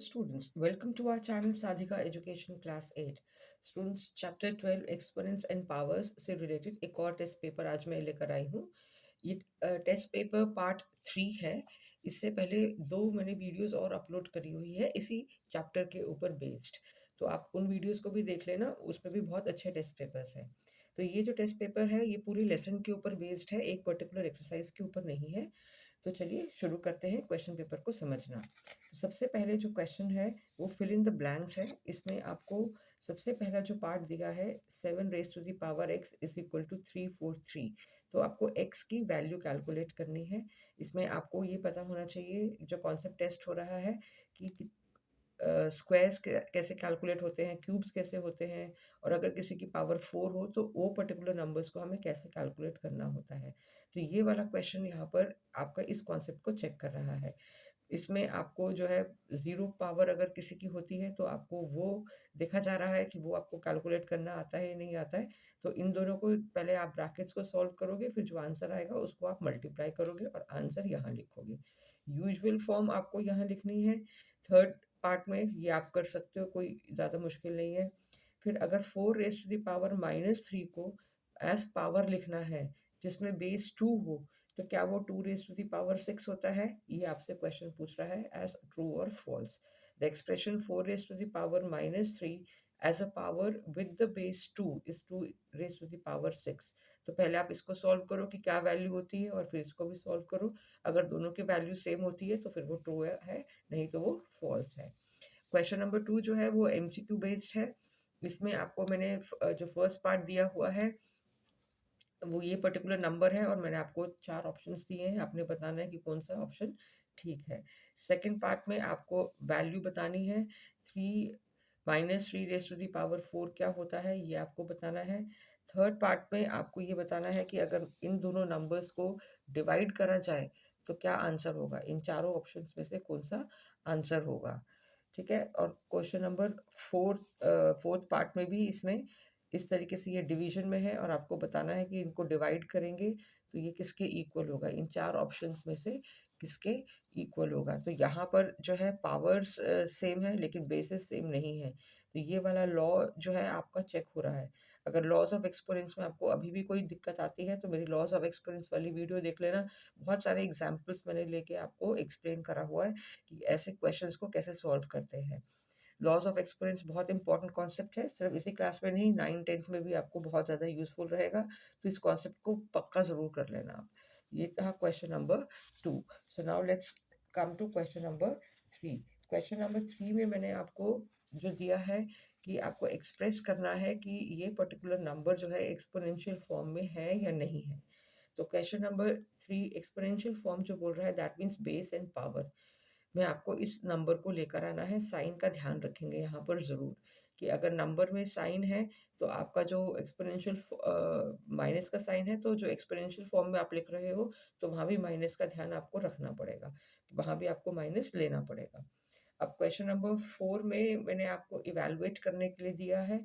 students, welcome to our channel Sadhika Education Class 8. Students, Chapter 12 Exponents and Powers से related एक और test paper आज मैं लेकर आई हूँ। ये टेस्ट पेपर पार्ट 3 है। इससे पहले 2 मैंने वीडियोस और अपलोड करी हुई है इसी चैप्टर के ऊपर बेस्ड, तो आप उन वीडियोस को भी देख लेना, उसमें भी बहुत अच्छे टेस्ट पेपर्स हैं। तो ये जो टेस्ट पेपर है ये पूरी लेसन के ऊपर बेस्ड है, एक पर्टिकुलर एक्सरसाइज के ऊपर नहीं है। तो चलिए शुरू करते हैं क्वेश्चन पेपर को समझना। तो सबसे पहले जो क्वेश्चन है वो फिल इन द ब्लैंक्स है। इसमें आपको सबसे पहला जो पार्ट दिया है 7 raise to the power x is equal to 343। तो आपको x की वैल्यू कैलकुलेट करनी है। इसमें आपको ये पता होना चाहिए जो कॉन्सेप्ट टेस्ट हो रहा है कि स्क्वायर्स कैसे कैलकुलेट होते हैं, क्यूब्स कैसे होते हैं, और अगर किसी की पावर 4 हो तो वो पर्टिकुलर नंबर्स को हमें कैसे कैलकुलेट करना होता है। तो ये वाला क्वेश्चन यहाँ पर आपका इस कॉन्सेप्ट को चेक कर रहा है। इसमें आपको जो है 0 पावर अगर किसी की होती है तो आपको वो देखा जा रहा है कि वो आपको कैलकुलेट करना आता है या नहीं आता है। तो इन दोनों को पहले आप ब्रैकेट्स को सॉल्व करोगे, फिर जो आंसर आएगा उसको आप मल्टीप्लाई करोगे और आंसर यहाँ लिखोगे। यूजुअल फॉर्म आपको यहाँ लिखनी है। थर्ड पार्ट में ये आप कर सकते हो, कोई ज़्यादा मुश्किल नहीं है। फिर अगर 4 रेज टू द पावर -3 को एज पावर लिखना है जिसमें बेस 2 हो, तो क्या वो 2 रेज टू द पावर 6 होता है? ये आपसे क्वेश्चन पूछ रहा है एज ट्रू और false. The expression 4 raise to the power -3 as a power with the base 2 is 2 raise to the power 6। तो पहले आप इसको सॉल्व करो कि क्या वैल्यू होती है और फिर इसको भी सॉल्व करो। अगर दोनों की वैल्यू सेम होती है तो फिर वो ट्रू है, नहीं तो वो फॉल्स है। क्वेश्चन नंबर 2 जो है वो एमसीक्यू बेस्ड है। इसमें आपको मैंने जो फर्स्ट पार्ट दिया हुआ है वो ये पर्टिकुलर नंबर है और मैंने आपको 4 ऑप्शंस दिए हैं, आपने बताना है कि कौन सा ऑप्शन ठीक है। सेकंड पार्ट में आपको वैल्यू बतानी है। 3 -3 रेज टू द पावर 4 क्या होता है ये आपको बताना है। थर्ड पार्ट में आपको ये बताना है कि अगर इन दोनों नंबर्स को डिवाइड करा जाए तो क्या आंसर होगा। इन चारों ऑप्शंस में से कौन सा आंसर होगा, ठीक है। और क्वेश्चन नंबर फोर्थ पार्ट में भी इसमें इस तरीके से ये डिवीजन में है और आपको बताना है कि इनको डिवाइड करेंगे तो ये किसके इक्वल होगा, इन 4 ऑप्शंस में से किसके इक्वल होगा। तो यहाँ पर जो है पावर्स सेम है लेकिन बेसिस सेम नहीं है। तो ये वाला लॉ जो है आपका चेक हो रहा है। अगर लॉज ऑफ एक्सपोनेंट्स में आपको अभी भी कोई दिक्कत आती है तो मेरी लॉज ऑफ एक्सपोनेंट्स वाली वीडियो देख लेना। बहुत सारे एग्जाम्पल्स मैंने लेके आपको एक्सप्लेन करा हुआ है कि ऐसे क्वेश्चंस को कैसे सॉल्व करते हैं। लॉज ऑफ एक्सपोनेंट्स बहुत इंपॉर्टेंट कॉन्सेप्ट है, सिर्फ इसी क्लास में नहीं 9th-10th में भी आपको बहुत ज़्यादा यूजफुल रहेगा। तो इस कॉन्सेप्ट को पक्का ज़रूर कर लेना आप। ये था question number 2। So now let's come to question number 3। Question number 3 में मैंने आपको जो दिया है कि आपको एक्सप्रेस करना है कि ये पर्टिकुलर नंबर जो है एक्सपोनेंशियल फॉर्म में है या नहीं है। तो क्वेश्चन नंबर 3 एक्सपोनेंशियल फॉर्म जो बोल रहा है that means base and power में आपको इस नंबर को लेकर आना है। साइन का ध्यान रखेंगे यहाँ पर ज़रूर कि अगर नंबर में साइन है तो आपका जो एक्सपोनेंशियल माइनस का साइन है, तो जो एक्सपोनेंशियल फॉर्म में आप लिख रहे हो तो वहाँ भी माइनस का ध्यान आपको रखना पड़ेगा, वहाँ भी आपको माइनस लेना पड़ेगा। अब क्वेश्चन नंबर 4 में मैंने आपको इवेलुएट करने के लिए दिया है।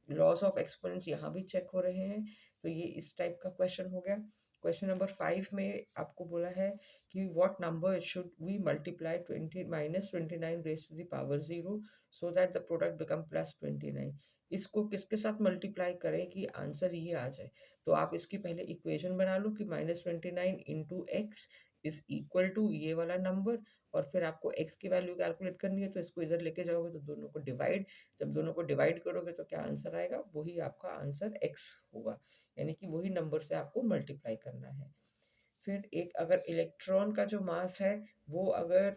लॉस ऑफ एक्सपोनेंट्स यहाँ भी चेक हो रहे हैं, तो ये इस टाइप का क्वेश्चन हो गया। क्वेश्चन नंबर 5 में आपको बोला है कि what number should we multiply 20 -29 raise to the power 0 so that the product become +29। इसको किसके साथ मल्टीप्लाई करें कि आंसर ये आ जाए। तो आप इसकी पहले इक्वेशन बना लो कि -29 into x is equal to ये वाला नंबर, और फिर आपको x की वैल्यू कैलकुलेट करनी है तो इसको इधर लेके जाओगे तो दोनों को डिवाइड, जब दोनों को डिवाइड करोगे तो क्या आंसर आएगा, वही आपका आंसर x होगा, यानी कि वही नंबर से आपको मल्टीप्लाई करना है। फिर एक अगर इलेक्ट्रॉन का जो मास है वो अगर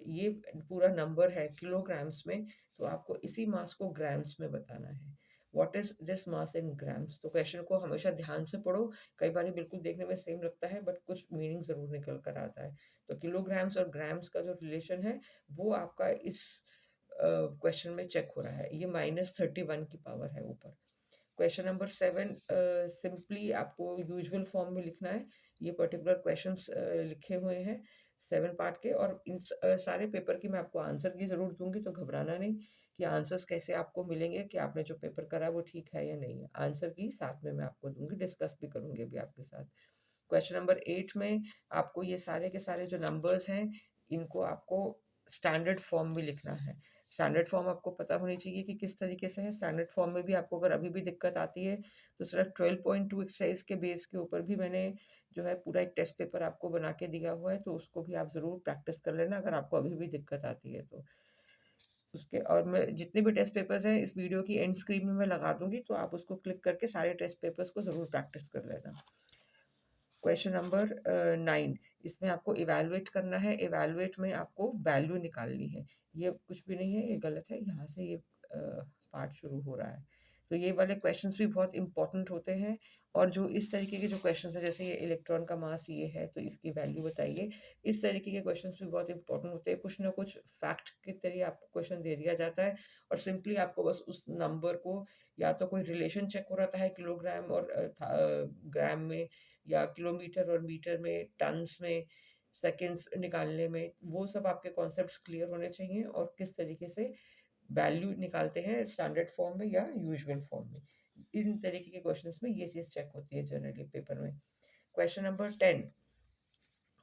ये पूरा नंबर है किलोग्राम्स में, तो आपको इसी मास को ग्राम्स में बताना है। What is this mass in grams. तो क्वेश्चन को हमेशा ध्यान से पढ़ो, कई बार बिल्कुल देखने में सेम लगता है बट कुछ मीनिंग जरूर निकल कर आता है। तो किलोग्राम्स और ग्राम्स का जो रिलेशन है वो आपका इस क्वेश्चन में चेक हो रहा है। ये -31 की पावर है ऊपर। क्वेश्चन नंबर 7 सिंपली आपको यूजुअल फॉर्म में लिखना है। ये पर्टिकुलर क्वेश्चंस लिखे हुए हैं 7 पार्ट के, और इन सारे पेपर की मैं आपको आंसर की ज़रूर दूंगी, तो घबराना नहीं कि आंसर्स कैसे आपको मिलेंगे, कि आपने जो पेपर करा वो ठीक है या नहीं है। आंसर की साथ में मैं आपको दूंगी, डिस्कस भी करूंगी अभी आपके साथ। क्वेश्चन नंबर 8 में आपको ये सारे के सारे जो नंबर्स हैं इनको आपको स्टैंडर्ड फॉर्म में लिखना है। स्टैंडर्ड फॉर्म आपको पता होनी चाहिए कि किस तरीके से है। स्टैंडर्ड फॉर्म में भी आपको अगर अभी भी दिक्कत आती है तो सिर्फ 12.2 एक्सरसाइज के बेस के ऊपर भी मैंने जो है पूरा एक टेस्ट पेपर आपको बना के दिया हुआ है, तो उसको भी आप ज़रूर प्रैक्टिस कर लेना अगर आपको अभी भी दिक्कत आती है तो। उसके और मैं जितने भी टेस्ट पेपर्स हैं इस वीडियो की एंड स्क्रीन में मैं लगा दूंगी, तो आप उसको क्लिक करके सारे टेस्ट पेपर्स को ज़रूर प्रैक्टिस कर लेना। क्वेश्चन नंबर 9, इसमें आपको इवैल्यूएट करना है। इवैल्यूएट में आपको वैल्यू निकालनी है। ये कुछ भी नहीं है, ये गलत है, यहाँ से ये पार्ट शुरू हो रहा है। तो ये वाले क्वेश्चंस भी बहुत इंपॉर्टेंट होते हैं। और जो इस तरीके के जो क्वेश्चंस हैं, जैसे ये इलेक्ट्रॉन का मास ये है तो इसकी वैल्यू बताइए, इस तरीके के क्वेश्चंस भी बहुत इंपॉर्टेंट होते हैं। कुछ ना कुछ फैक्ट के तरीके आपको क्वेश्चन दे दिया जाता है और सिंपली आपको बस उस नंबर को, या तो कोई रिलेशन चेक हो रहा है किलोग्राम और ग्राम में, या किलोमीटर और मीटर में, टन्स में, सेकंड्स निकालने में, वो सब आपके कॉन्सेप्ट्स क्लियर होने चाहिए और किस तरीके से वैल्यू निकालते हैं स्टैंडर्ड फॉर्म में या यूजुअल फॉर्म में। इन तरीके के क्वेश्चंस में ये चीज़ चेक होती है जनरली पेपर में। क्वेश्चन नंबर 10,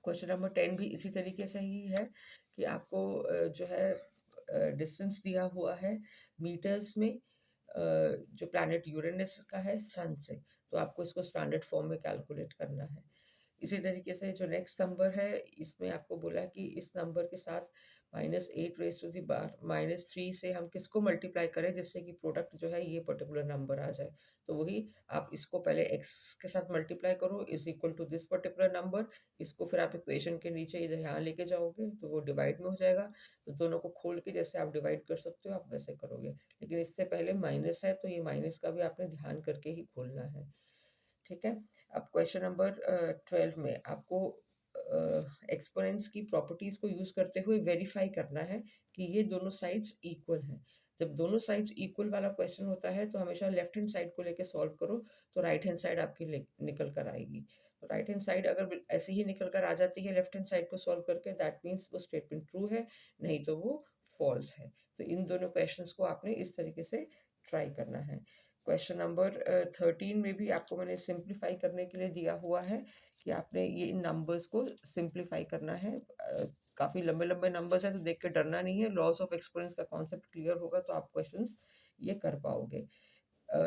क्वेश्चन नंबर 10 भी इसी तरीके से ही है कि आपको जो है डिस्टेंस दिया हुआ है मीटर्स में, जो प्लैनेट यूरेनस का है सन से, तो आपको इसको स्टैंडर्ड फॉर्म में कैलकुलेट करना है। इसी तरीके से जो नेक्स्ट नंबर है, इसमें आपको बोला कि इस नंबर के साथ -8 raised to the power -3 से हम किसको मल्टीप्लाई करें जिससे कि प्रोडक्ट जो है ये पर्टिकुलर नंबर आ जाए। तो वही आप इसको पहले x के साथ मल्टीप्लाई करो is equal to this particular number, इसको फिर आप इक्वेशन के नीचे इधर यहाँ लेके जाओगे तो वो डिवाइड में हो जाएगा। तो दोनों को खोल के जैसे आप डिवाइड कर सकते हो आप वैसे करोगे, लेकिन इससे पहले माइनस है तो ये माइनस का भी आपने ध्यान करके ही खोलना है। ठीक है। अब क्वेश्चन नंबर 12 में आपको एक्सपोनेंट्स की प्रॉपर्टीज को यूज करते हुए वेरीफाई करना है कि ये दोनों साइड्स इक्वल हैं। जब दोनों साइड्स इक्वल वाला क्वेश्चन होता है तो हमेशा लेफ्ट हैंड साइड को लेके सॉल्व करो, तो राइट हैंड साइड आपकी निकल कर आएगी। तो राइट हैंड साइड अगर ऐसे ही निकल कर आ जाती है लेफ्ट हैंड साइड को सॉल्व करके, दैट मीन्स वो स्टेटमेंट ट्रू है, नहीं तो वो फॉल्स है। तो इन दोनों क्वेश्चंस को आपने इस तरीके से ट्राई करना है। क्वेश्चन नंबर 13 में भी आपको मैंने सिंप्लीफाई करने के लिए दिया हुआ है कि आपने ये इन नंबर्स को सिंप्लीफाई करना है। काफ़ी लंबे लंबे नंबर्स हैं तो देख के डरना नहीं है, लॉस ऑफ एक्सपोनेंस का कॉन्सेप्ट क्लियर होगा तो आप क्वेश्चंस ये कर पाओगे। अ,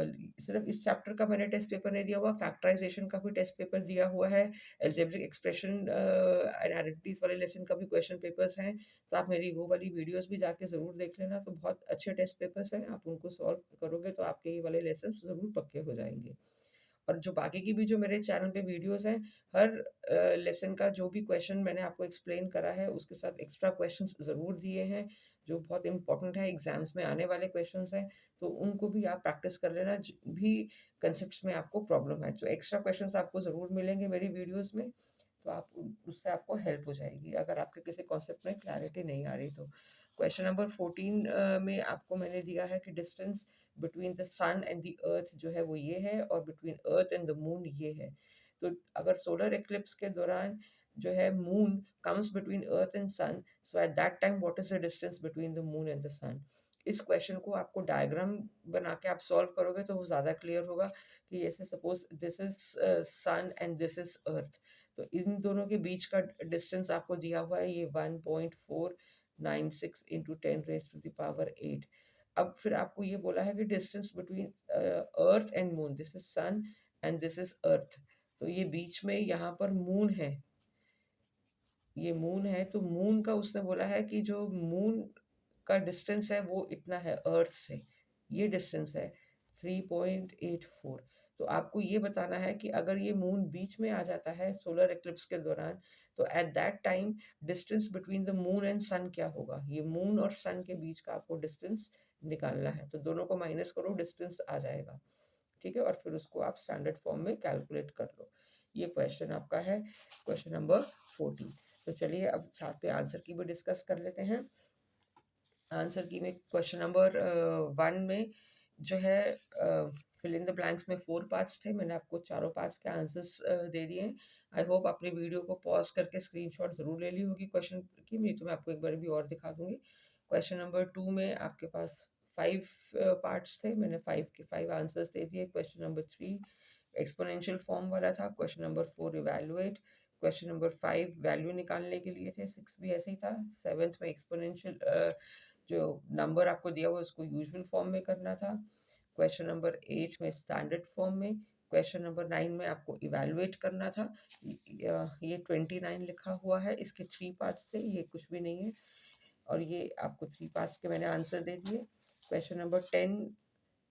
सिर्फ इस चैप्टर का मैंने टेस्ट पेपर नहीं दिया हुआ, फैक्टराइजेशन का भी टेस्ट पेपर दिया हुआ है, एल्जेब्रिक एक्सप्रेशन एंड आइडेंटिटीज वाले लेसन का भी क्वेश्चन पेपर्स हैं। तो आप मेरी वो वाली वीडियोस भी जाके ज़रूर देख लेना, तो बहुत अच्छे टेस्ट पेपर्स हैं, आप उनको सॉल्व करोगे तो आपके ये वाले लेसन ज़रूर पक्के हो जाएंगे। और जो बाकी की भी जो मेरे चैनल पे वीडियोस हैं, हर लेसन का जो भी क्वेश्चन मैंने आपको एक्सप्लेन करा है उसके साथ एक्स्ट्रा क्वेश्चंस ज़रूर दिए हैं जो बहुत इंपॉर्टेंट है, एग्जाम्स में आने वाले क्वेश्चंस हैं, तो उनको भी आप प्रैक्टिस कर लेना। भी कंसेप्ट में आपको प्रॉब्लम है तो एक्स्ट्रा क्वेश्चंस आपको ज़रूर मिलेंगे मेरी वीडियोज़ में, तो आप उससे आपको हेल्प हो जाएगी अगर आपके किसी कॉन्सेप्ट में क्लैरिटी नहीं आ रही तो। क्वेश्चन नंबर 14 में आपको मैंने दिया है कि distance between the sun and the earth जो है वो ये है, और between earth and the moon ये है। तो अगर सोलर एक्लिप्स के दौरान जो है moon comes between earth and sun, so at that time what is the distance between the moon and the sun. इस क्वेश्चन को आपको डायग्राम बना के आप सॉल्व करोगे तो वो ज़्यादा क्लियर होगा कि जैसे suppose this is sun and this is earth, तो इन दोनों के बीच का डिस्टेंस आपको दिया हुआ है ये 1.496 into 10 raised to the power 8। अब फिर आपको ये बोला है कि distance between earth and moon, this is sun and this is earth, तो ये बीच में यहाँ पर मून है, ये मून है, तो मून का उसने बोला है कि जो मून का डिस्टेंस है वो इतना है अर्थ से, ये डिस्टेंस है 3.84। तो आपको ये बताना है कि अगर ये मून बीच में आ जाता है सोलर एक्लिप्स के दौरान, तो at that time distance between the moon and sun क्या होगा। ये मून और सन के बीच का आपको डिस्टेंस निकालना है, तो दोनों को माइनस करो, डिस्टेंस आ जाएगा। ठीक है, और फिर उसको आप स्टैंडर्ड फॉर्म में कैलकुलेट कर लो। ये क्वेश्चन आपका है क्वेश्चन नंबर 14। तो चलिए अब साथ में आंसर की भी डिस्कस कर लेते हैं। आंसर की में क्वेश्चन नंबर 1 में जो है फिल इन द ब्लैंक्स में 4 पार्ट्स थे, मैंने आपको चारों पार्ट्स के आंसर्स दे दिए हैं। आई होप आपने वीडियो को पॉज करके स्क्रीनशॉट ज़रूर ले ली होगी क्वेश्चन की, नहीं तो मैं आपको एक बार भी और दिखा दूंगी। क्वेश्चन नंबर 2 में आपके पास 5 पार्ट्स थे, मैंने 5 के 5 आंसर्स दे दिए। क्वेश्चन नंबर 3 एक्सपोनेंशियल फॉर्म वाला था। Question number 4 evaluate, question number 5 value निकालने के लिए थे, 6 भी ऐसे ही था। 7th में एक्सपोनेंशियल जो नंबर आपको दिया हुआ उसको यूजुअल फॉर्म में करना था। क्वेश्चन नंबर 8 में स्टैंडर्ड फॉर्म में। क्वेश्चन नंबर 9 में आपको इवैल्यूएट करना था। ये 29 लिखा हुआ है, इसके 3 पार्ट्स थे, ये कुछ भी नहीं है, और ये आपको 3 पार्ट्स के मैंने आंसर दे दिए। क्वेश्चन नंबर 10,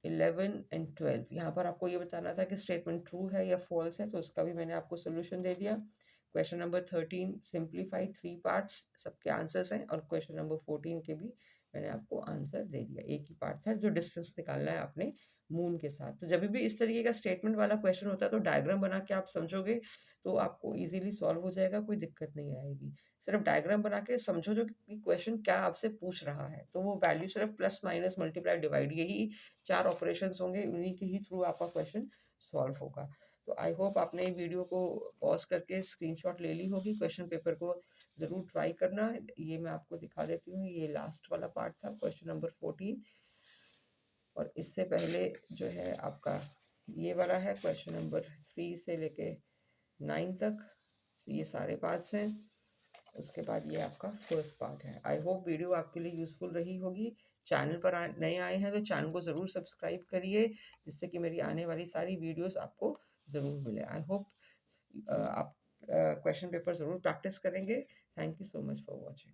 11 एंड 12, यहाँ पर आपको ये बताना था कि स्टेटमेंट ट्रू है या फॉल्स है, तो उसका भी मैंने आपको सोल्यूशन दे दिया। क्वेश्चन नंबर 13 सिंप्लीफाइड 3 पार्ट्स, सबके आंसर्स हैं, और क्वेश्चन नंबर 14 के भी मैंने आपको आंसर दे दिया। एक ही पार्ट था जो डिस्टेंस निकालना है आपने मून के साथ। तो जब भी इस तरीके का स्टेटमेंट वाला क्वेश्चन होता है तो डायग्राम बना के आप समझोगे तो आपको इजीली सॉल्व हो जाएगा, कोई दिक्कत नहीं आएगी। सिर्फ डायग्राम बना के समझो जो कि क्वेश्चन क्या आपसे पूछ रहा है, तो वो वैल्यू सिर्फ प्लस माइनस मल्टीप्लाई डिवाइड, यही 4 ऑपरेशंस होंगे, उन्हीं के ही थ्रू आपका क्वेश्चन सॉल्व होगा। तो आई होप आपने वीडियो को पॉज करके स्क्रीनशॉट ले ली होगी। क्वेश्चन पेपर को ज़रूर ट्राई करना। ये मैं आपको दिखा देती हूँ, ये लास्ट वाला पार्ट था, क्वेश्चन नंबर 14, और इससे पहले जो है आपका ये वाला है, क्वेश्चन नंबर 3 से लेके 9 तक, ये सारे पार्ट्स हैं। उसके बाद ये आपका फर्स्ट पार्ट है। आई होप वीडियो आपके लिए यूज़फुल रही होगी। चैनल पर नए आए हैं तो चैनल को ज़रूर सब्सक्राइब करिए, जिससे कि मेरी आने वाली सारी वीडियोस आपको ज़रूर मिले। आई होप आप क्वेश्चन पेपर ज़रूर प्रैक्टिस करेंगे। Thank you so much for watching.